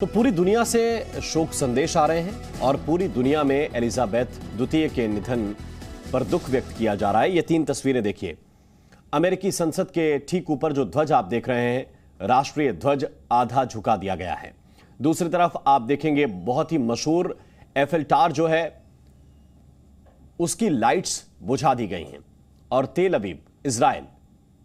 तो पूरी दुनिया से शोक संदेश आ रहे हैं और पूरी दुनिया में एलिजाबेथ द्वितीय के निधन पर दुख व्यक्त किया जा रहा है। ये 3 तस्वीरें देखिए। अमेरिकी संसद के ठीक ऊपर जो ध्वज आप देख रहे हैं, राष्ट्रीय ध्वज आधा झुका दिया गया है। दूसरी तरफ आप देखेंगे बहुत ही मशहूर एफिल टावर जो है उसकी लाइट्स बुझा दी गई हैं। और तेल अवीव इजराइल,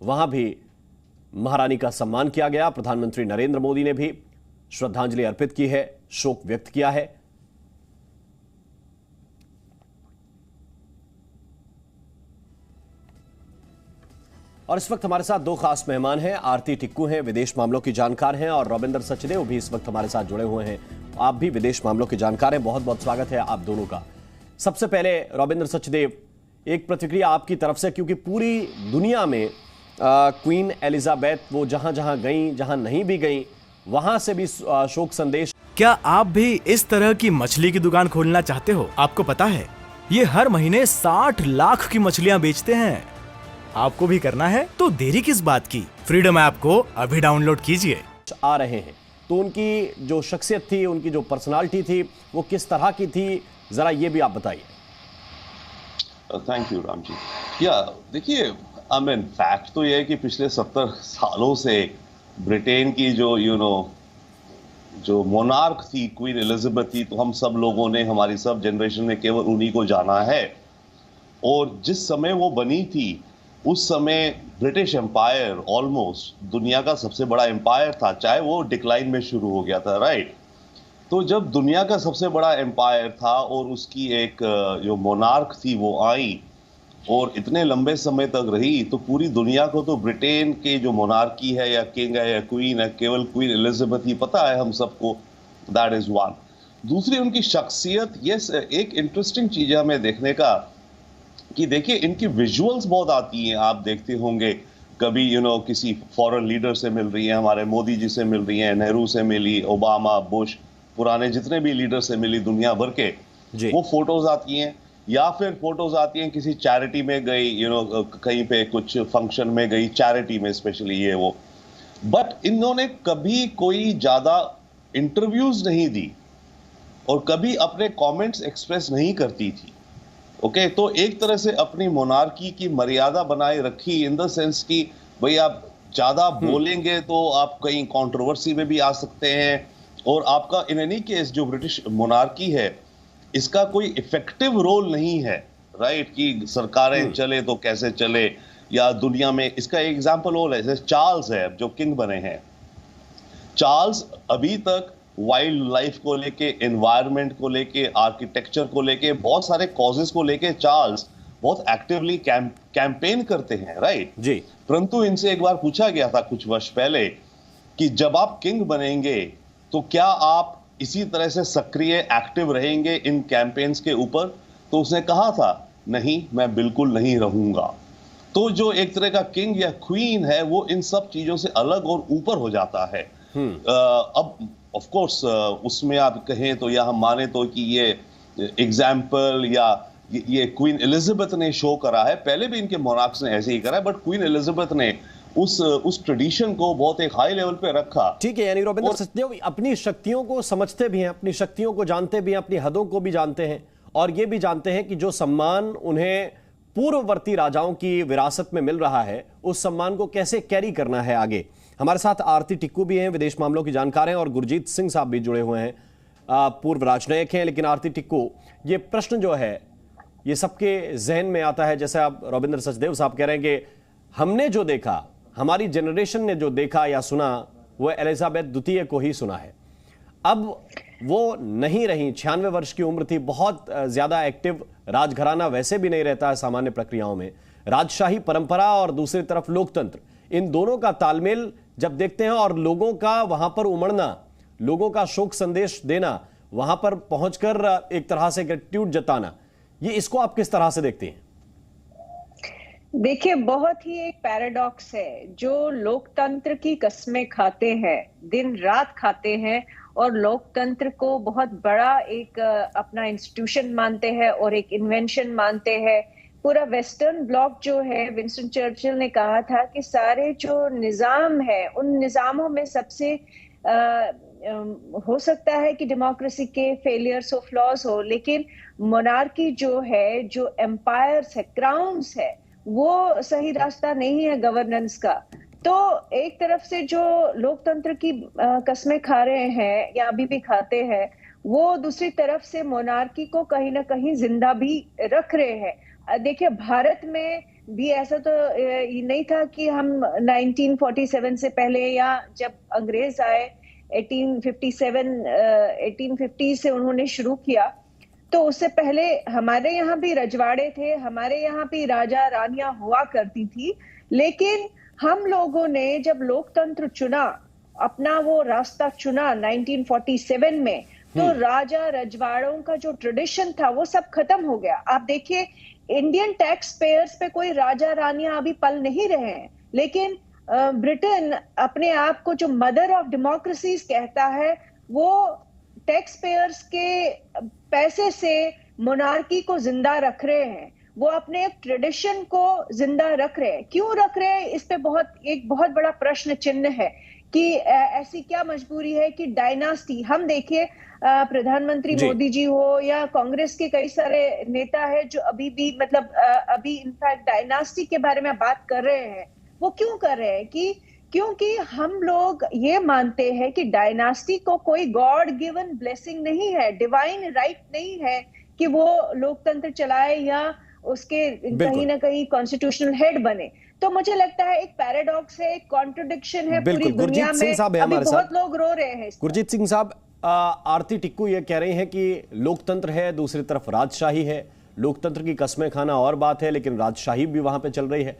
वहां भी महारानी का सम्मान किया गया। प्रधानमंत्री नरेंद्र मोदी ने भी श्रद्धांजलि अर्पित की है, शोक व्यक्त किया है। और इस वक्त हमारे साथ 2 खास मेहमान हैं। आरती टिक्कू हैं, विदेश मामलों की जानकार हैं, और रविंद्र सचदेव भी इस वक्त हमारे साथ जुड़े हुए हैं। आप भी विदेश मामलों की जानकार हैं। बहुत बहुत स्वागत है आप दोनों का। सबसे पहले रविंद्र सचदेव, एक प्रतिक्रिया आपकी तरफ से, क्योंकि पूरी दुनिया में क्वीन एलिजाबेथ वो जहां जहां गई, जहां नहीं भी गई, वहां से भी शोक संदेश। क्या आप भी इस तरह की मछली की दुकान खोलना चाहते हो? आपको पता है ये हर महीने 60 लाख की मछलियां बेचते हैं। आपको भी करना है तो देरी किस बात की, फ्रीडम ऐप को अभी डाउनलोड कीजिए। आ रहे हैं तो उनकी जो शख्सियत थी, उनकी जो पर्सनालिटी थी, वो किस तरह की थी, जरा ये भी आप बताइए। Thank you Ram ji. या देखिए, फैक्ट तो ये है कि पिछले 70 सालों से ब्रिटेन की जो मोनार्क थी, क्वीन एलिजाबेथ थी, तो हम सब लोगों ने, हमारी सब जनरेशन ने केवल उन्हीं को जाना है। और जिस समय वो बनी थी उस समय ब्रिटिश एम्पायर ऑलमोस्ट दुनिया का सबसे बड़ा एम्पायर था, चाहे वो डिक्लाइन में शुरू हो गया था, राइट। तो जब दुनिया का सबसे बड़ा एम्पायर था और उसकी एक जो मोनार्क थी वो आई और इतने लंबे समय तक रही, तो पूरी दुनिया को तो ब्रिटेन के जो मोनार्की है या किंग है या क्वीन है, केवल क्वीन एलिजाबेथ ही पता है हम सबको। That is one. दूसरी उनकी शख्सियत। यस, एक इंटरेस्टिंग चीज है हमें देखने का कि देखिए इनकी विजुअल्स बहुत आती हैं। आप देखते होंगे कभी किसी फॉरेन लीडर से मिल रही है, हमारे मोदी जी से मिल रही हैं, नेहरू से मिली, ओबामा, बुश, पुराने जितने भी लीडर से मिली दुनिया भर के, वो फोटोज आती हैं। या फिर फोटोज आती हैं किसी चैरिटी में गई, कहीं पे कुछ फंक्शन में गई, चैरिटी में स्पेशली ये वो। बट इन्होंने कभी कोई ज्यादा इंटरव्यूज नहीं दी और कभी अपने कमेंट्स एक्सप्रेस नहीं करती थी। ओके, तो एक तरह से अपनी मोनार्की की मर्यादा बनाए रखी, इन द सेंस कि भाई आप ज्यादा बोलेंगे तो आप कहीं कंट्रोवर्सी में भी आ सकते हैं। और आपका इन एनी केस जो ब्रिटिश मोनार्की है, इसका कोई इफेक्टिव रोल नहीं है, राइट, कि सरकारें चले तो कैसे चले, या दुनिया में इसका एग्जांपल और है, जैसे चार्ल्स है जो किंग बने हैं। चार्ल्स अभी तक वाइल्ड लाइफ को लेके, एनवायरनमेंट को लेके, आर्किटेक्चर को लेके, बहुत सारे कॉजेस को लेके चार्ल्स बहुत एक्टिवली कैंपेन करते हैं, राइट जी। परंतु इनसे एक बार पूछा गया था कुछ वर्ष पहले कि जब आप किंग बनेंगे तो क्या आप इसी तरह से सक्रिय एक्टिव रहेंगे इन कैंपेन्स के ऊपर? तो उसने कहा था, नहीं, मैं बिल्कुल नहीं रहूंगा। तो जो एक तरह का किंग या क्वीन है वो इन सब चीजों से अलग और ऊपर हो जाता है। अब ऑफ कोर्स उसमें आप कहें तो, या हम माने तो, कि ये एग्जाम्पल या ये क्वीन एलिजाबेथ ने शो करा है। पहले भी इनके मोनार्क्स ने ऐसे ही करा है, बट क्वीन एलिजाबेथ ने उस ट्रेडिशन को बहुत एक हाई लेवल पे रखा। ठीक है, यानी रविंद्र सचदेव अपनी शक्तियों को समझते भी हैं, अपनी शक्तियों को जानते भी हैं, अपनी हदों को भी जानते हैं, और ये भी जानते हैं कि जो सम्मान उन्हें पूर्ववर्ती राजाओं की विरासत में मिल रहा है, उस सम्मान को कैसे कैरी करना है आगे। हमारे साथ आरती टिक्कू भी हैं, विदेश मामलों की जानकार हैं, और गुरजीत सिंह साहब भी जुड़े हुए हैं, पूर्व राजनयिक हैं। लेकिन आरती टिक्कू, ये प्रश्न जो है ये सबके जहन में आता है, जैसे आप रविंद्र सचदेव साहब कह रहे हैं कि हमने जो देखा, हमारी जनरेशन ने जो देखा या सुना, वो एलिजाबेथ द्वितीय को ही सुना है। अब वो नहीं रही, 96 वर्ष की उम्र थी, बहुत ज्यादा एक्टिव। राजघराना वैसे भी नहीं रहता है सामान्य प्रक्रियाओं में। राजशाही परंपरा और दूसरी तरफ लोकतंत्र, इन दोनों का तालमेल जब देखते हैं, और लोगों का वहां पर उमड़ना, लोगों का शोक संदेश देना, वहां पर पहुंचकर एक तरह से ग्रेटिट्यूड जताना, ये इसको आप किस तरह से देखते हैं? देखिए, बहुत ही एक पैराडॉक्स है। जो लोकतंत्र की कस्में खाते हैं, दिन रात खाते हैं, और लोकतंत्र को बहुत बड़ा एक अपना इंस्टीट्यूशन मानते हैं और एक इन्वेंशन मानते हैं। पूरा वेस्टर्न ब्लॉक जो है, विंस्टन चर्चिल ने कहा था कि सारे जो निजाम है, उन निजामों में सबसे हो सकता है कि डेमोक्रेसी के फेलियर्स हो, फ्लॉज हो, लेकिन मोनार्की जो है, जो एम्पायर्स है, क्राउन्स है, वो सही रास्ता नहीं है गवर्नेंस का। तो एक तरफ से जो लोकतंत्र की कस्में खा रहे हैं या अभी भी खाते हैं, वो दूसरी तरफ से मोनार्की को कहीं ना कहीं जिंदा भी रख रहे हैं। देखिए, भारत में भी ऐसा तो ये नहीं था कि हम 1947 से पहले या जब अंग्रेज आए 1850 से उन्होंने शुरू किया, तो उससे पहले हमारे यहाँ भी रजवाड़े थे, हमारे यहाँ भी राजा रानियां हुआ करती थी। लेकिन हम लोगों ने जब लोकतंत्र चुना, अपना वो रास्ता चुना 1947 में, तो राजा रजवाड़ों का जो ट्रेडिशन था वो सब खत्म हो गया। आप देखिए, इंडियन टैक्स पेयर्स पे कोई राजा रानियां अभी पल नहीं रहे हैं, लेकिन ब्रिटेन अपने आप को जो मदर ऑफ डेमोक्रेसीज कहता है, वो टैक्स पेयर्स के पैसे से मोनार्की को जिंदा रख रहे हैं। वो अपने एक ट्रेडिशन को जिंदा रख रहे हैं। क्यों रख रहे हैं, इस पे एक बहुत बड़ा प्रश्न चिन्ह है कि ऐसी क्या मजबूरी है कि डायनास्टी, हम देखिए प्रधानमंत्री मोदी जी हो या कांग्रेस के कई सारे नेता है जो अभी भी अभी इनफैक्ट डायनास्टी के बारे में बात कर रहे हैं। वो क्यों कर रहे हैं? क्योंकि हम लोग ये मानते हैं कि डायनास्टी को कोई गॉड गिवन ब्लेसिंग नहीं है, डिवाइन राइट नहीं है कि वो लोकतंत्र चलाए या उसके कहीं ना कहीं कॉन्स्टिट्यूशनल हेड बने। तो मुझे लगता है एक पैराडॉक्स है, एक कॉन्ट्रडिक्शन है पूरी दुनिया में। अभी बहुत लोग रो रहे हैं। गुरजीत सिंह साहब, आरती टिक्कू ये कह रही हैं कि लोकतंत्र है, दूसरी तरफ राजशाही है। लोकतंत्र की कस्में खाना और बात है, लेकिन राजशाही भी वहां पे चल रही है।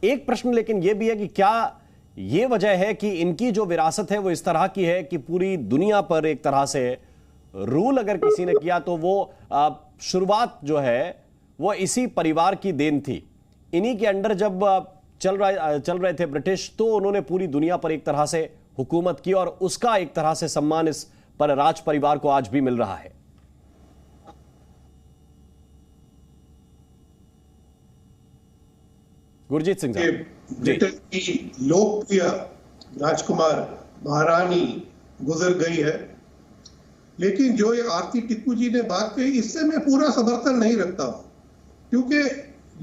एक प्रश्न लेकिन ये भी है कि क्या ये वजह है कि इनकी जो विरासत है वो इस तरह की है कि पूरी दुनिया पर एक तरह से रूल अगर किसी ने किया तो वो शुरुआत जो है वो इसी परिवार की देन थी। इन्हीं के अंडर जब चल रहे थे ब्रिटिश, तो उन्होंने पूरी दुनिया पर एक तरह से हुकूमत की और उसका एक तरह से सम्मान इस पर राज परिवार को आज भी मिल रहा है। गुरजीत सिंह साहब, ब्रिटेन की लोकप्रिय राजकुमार महारानी गुजर गई है, लेकिन जो ये आरती टिक्कू जी ने बात कही, इससे मैं पूरा समर्थन नहीं रखता हूं, क्योंकि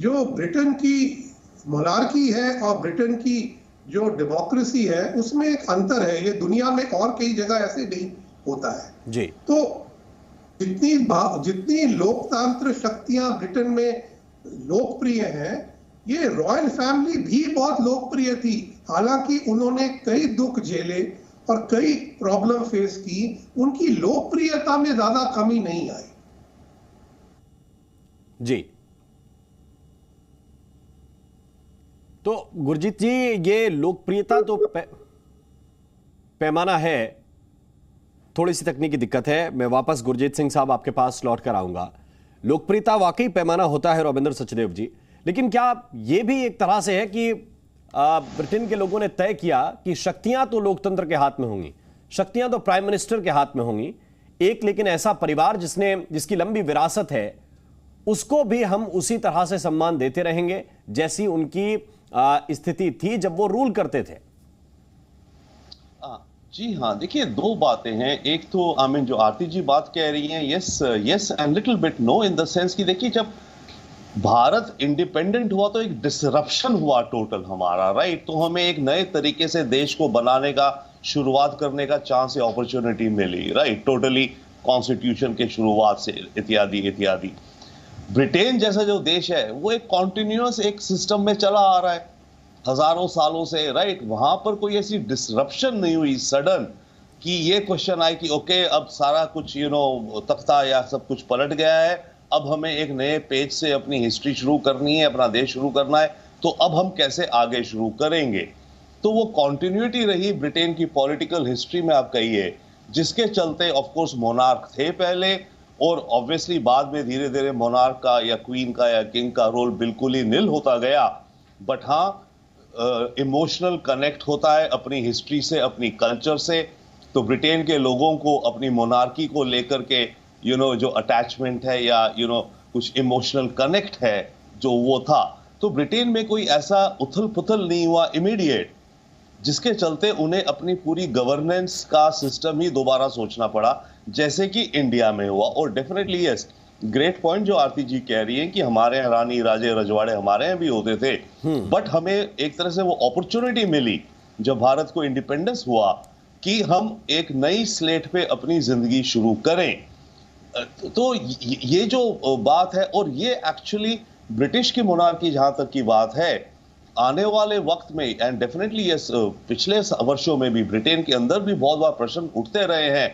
जो ब्रिटेन की मोनार्की है और ब्रिटेन की जो डेमोक्रेसी है उसमें एक अंतर है। ये दुनिया में और कई जगह ऐसे नहीं होता है जी। तो जितनी लोकतांत्रिक शक्तियां ब्रिटेन में लोकप्रिय हैं, ये रॉयल फैमिली भी बहुत लोकप्रिय थी। हालांकि उन्होंने कई दुख झेले और कई प्रॉब्लम फेस की, उनकी लोकप्रियता में ज्यादा कमी नहीं आई। जी, तो गुरजीत जी, ये लोकप्रियता तो पैमाना है, थोड़ी सी तकनीकी दिक्कत है। मैं वापस गुरजीत सिंह साहब आपके पास लौट कर आऊंगा। लोकप्रियता वाकई पैमाना होता है रविंद्र सचदेव जी, लेकिन क्या ये भी एक तरह से है कि ब्रिटेन के लोगों ने तय किया कि शक्तियां तो लोकतंत्र के हाथ में होंगी, शक्तियां तो प्राइम मिनिस्टर के हाथ में होंगी, एक लेकिन ऐसा परिवार जिसकी लंबी विरासत है, उसको भी हम उसी तरह से सम्मान देते रहेंगे जैसी उनकी स्थिति थी जब वो रूल करते थे। जी हाँ, देखिए दो बातें हैं। एक तो जो आरती जी बात कह रही हैं, yes and little bit no, in the sense कि देखिए जब भारत इंडिपेंडेंट हुआ तो एक डिसरप्शन हुआ टोटल हमारा, राइट। तो हमें एक नए तरीके से देश को बनाने का, शुरुआत करने का चांस या अपॉर्चुनिटी मिली, राइट, टोटली कॉन्स्टिट्यूशन के शुरुआत से इत्यादि इत्यादि। ब्रिटेन जैसा जो देश है वो एक कॉन्टिन्यूअस एक सिस्टम में चला आ रहा है हजारों सालों से, राइट। वहां पर कोई ऐसी डिसरप्शन नहीं हुई सडन कि ये क्वेश्चन आए कि ओके अब सारा कुछ तख्ता या सब कुछ पलट गया है, अब हमें एक नए पेज से अपनी हिस्ट्री शुरू करनी है, अपना देश शुरू करना है, तो अब हम कैसे आगे शुरू करेंगे। तो वो कॉन्टिन्यूटी रही ब्रिटेन की पॉलिटिकल हिस्ट्री में, आप कहिए, जिसके चलते ऑफ कोर्स मोनार्क थे पहले, और ऑब्वियसली बाद में धीरे धीरे मोनार्क का या क्वीन का या किंग का रोल बिल्कुल ही निल होता गया। बट हाँ, इमोशनल कनेक्ट होता है अपनी हिस्ट्री से, अपनी कल्चर से। तो ब्रिटेन के लोगों को अपनी मोनार्की को लेकर के जो अटैचमेंट है या कुछ इमोशनल कनेक्ट है जो वो था, तो ब्रिटेन में कोई ऐसा उथल पुथल नहीं हुआ इमीडिएट। जिसके चलते उन्हें अपनी पूरी गवर्नेंस का सिस्टम ही दोबारा सोचना पड़ा, जैसे कि इंडिया में हुआ। और डेफिनेटली यस, ग्रेट पॉइंट जो आरती जी कह रही हैं कि हमारे यहाँ रानी राजे रजवाड़े हमारे यहाँ भी होते थे, बट हमें एक तरह से वो अपॉर्चुनिटी मिली जब भारत को इंडिपेंडेंस हुआ कि हम एक नई स्लेट पे अपनी जिंदगी शुरू करें। तो ये जो बात है, और ये एक्चुअली ब्रिटिश की मोनार्की जहां तक की बात है, आने वाले वक्त में एंड डेफिनेटली यस, पिछले वर्षों में भी ब्रिटेन के अंदर भी बहुत बार प्रश्न उठते रहे हैं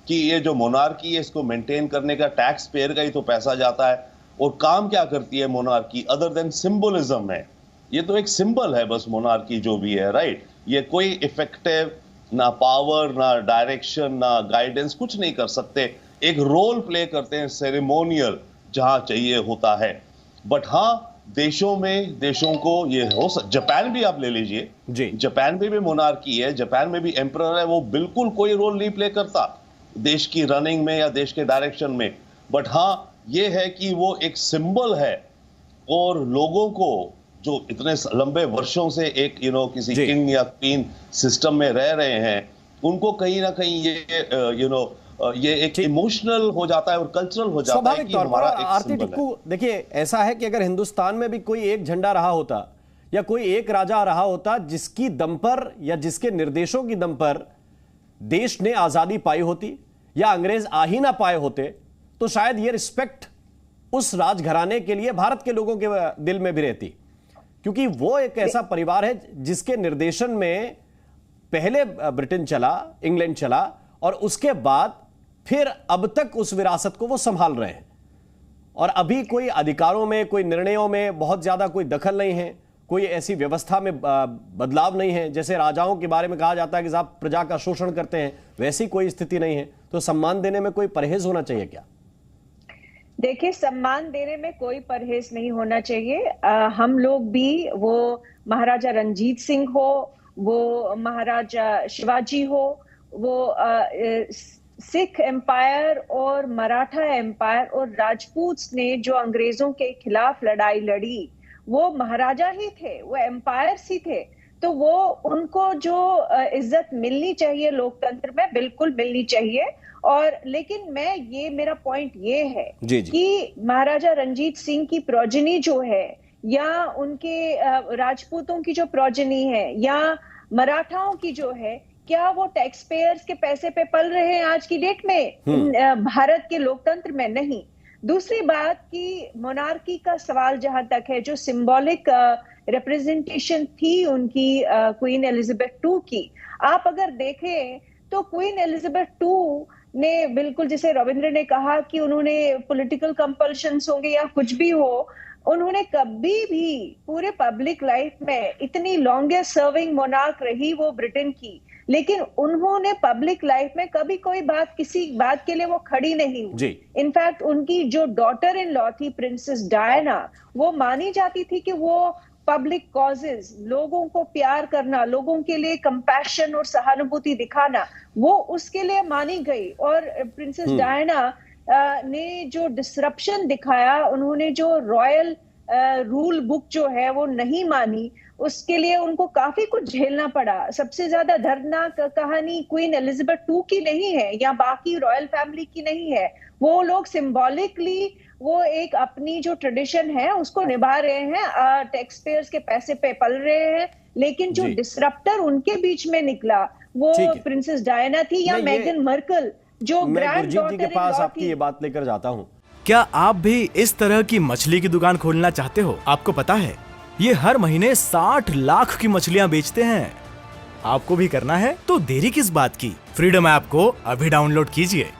कि ये जो मोनार्की है इसको मेंटेन करने का टैक्स पेयर का ही तो पैसा जाता है, और काम क्या करती है मोनार्की अदर देन सिंबलिज्म है। ये तो एक सिंबल है बस मोनार्की जो भी है, राइट। ये कोई इफेक्टिव ना पावर ना डायरेक्शन ना गाइडेंस कुछ नहीं कर सकते, एक रोल प्ले करते हैं सेरेमोनियल जहां चाहिए होता है। बट हाँ, देशों को ये हो जापान भी आप ले लीजिए जी, जापान में भी मोनार्की है, जापान में भी एम्परर है, वो बिल्कुल कोई रोल नहीं प्ले करता देश की रनिंग में या देश के डायरेक्शन में। बट हाँ, ये है कि वो एक सिंबल है, और लोगों को जो इतने लंबे वर्षों से एक किसी किंग या क्वीन सिस्टम में रह रहे हैं, उनको कहीं ना कहीं ये ये एक इमोशनल हो जाता है और कल्चरल हो जाता है कि हमारा एक आरती टिक्कू, देखिए ऐसा है कि अगर हिंदुस्तान में भी कोई एक झंडा रहा होता या कोई एक राजा रहा होता जिसकी दम पर या जिसके निर्देशों की दम पर देश ने आजादी पाई होती या अंग्रेज आ ही ना पाए होते, तो शायद ये रिस्पेक्ट उस राजघराने के लिए भारत के लोगों के दिल में भी रहती, क्योंकि वो एक ऐसा परिवार है जिसके निर्देशन में पहले ब्रिटेन चला, इंग्लैंड चला, और उसके बाद फिर अब तक उस विरासत को वो संभाल रहे हैं। और अभी कोई अधिकारों में, कोई निर्णयों में बहुत ज्यादा कोई दखल नहीं है, कोई ऐसी व्यवस्था में बदलाव नहीं है। जैसे राजाओं के बारे में कहा जाता है कि साहब प्रजा का शोषण करते हैं, वैसी कोई स्थिति नहीं है। तो सम्मान देने में कोई परहेज होना चाहिए क्या? देखिए, सम्मान देने में कोई परहेज नहीं होना चाहिए। हम लोग भी, वो महाराजा रंजीत सिंह हो, वो महाराजा शिवाजी हो, वो सिख एम्पायर और मराठा एम्पायर और राजपूत ने जो अंग्रेजों के खिलाफ लड़ाई लड़ी, वो महाराजा ही थे, वो एम्पायर्स ही थे। तो वो उनको जो इज्जत मिलनी चाहिए लोकतंत्र में, बिल्कुल मिलनी चाहिए। और लेकिन मेरा पॉइंट ये है कि महाराजा रंजीत सिंह की प्रोजनी जो है, या उनके राजपूतों की जो प्रोजनी है, या मराठाओं की जो है, क्या वो टैक्स पेयर्स के पैसे पे पल रहे हैं आज की डेट में भारत के लोकतंत्र में? नहीं। दूसरी बात कि मोनार्की का सवाल जहां तक है, जो सिंबॉलिक रिप्रेजेंटेशन थी उनकी क्वीन एलिजाबेथ टू की, आप अगर देखें तो क्वीन एलिजाबेथ टू ने बिल्कुल, जैसे रविंद्र ने कहा कि उन्होंने पॉलिटिकल कंपल्शंस होंगे या कुछ भी हो, उन्होंने कभी भी पूरे पब्लिक लाइफ में इतनी लॉन्गेस्ट सर्विंग मोनार्क रही वो ब्रिटेन की, लेकिन उन्होंने पब्लिक लाइफ में कभी कोई बात, किसी बात के लिए वो खड़ी नहीं हुई। इनफैक्ट उनकी जो डॉटर इन लॉ थी प्रिंसेस डायना, वो मानी जाती थी कि वो पब्लिक कॉजेज, लोगों को प्यार करना, लोगों के लिए कंपैशन और सहानुभूति दिखाना, वो उसके लिए मानी गई। और प्रिंसेस डायना ने जो डिसरप्शन दिखाया, उन्होंने जो रॉयल रूल बुक जो है वो नहीं मानी, उसके लिए उनको काफी कुछ झेलना पड़ा। सबसे ज्यादा दर्दनाक कहानी क्वीन एलिजाबेथ टू की नहीं है या बाकी रॉयल फैमिली की नहीं है। वो लोग सिंबॉलिकली वो एक अपनी जो ट्रेडिशन है उसको निभा रहे हैं, टैक्स पेयर्स के पैसे पे पल रहे हैं, लेकिन जो डिसरप्टर उनके बीच में निकला वो प्रिंसेस डायना थी या मेगन मार्कल, जो ग्रैंड डॉटर के पास आपकी ये बात लेकर जाता हूँ। क्या आप भी इस तरह की मछली की दुकान खोलना चाहते हो? आपको पता है ये हर महीने 60 लाख की मछलियाँ बेचते हैं। आपको भी करना है तो देरी किस बात की? फ्रीडम ऐप को अभी डाउनलोड कीजिए।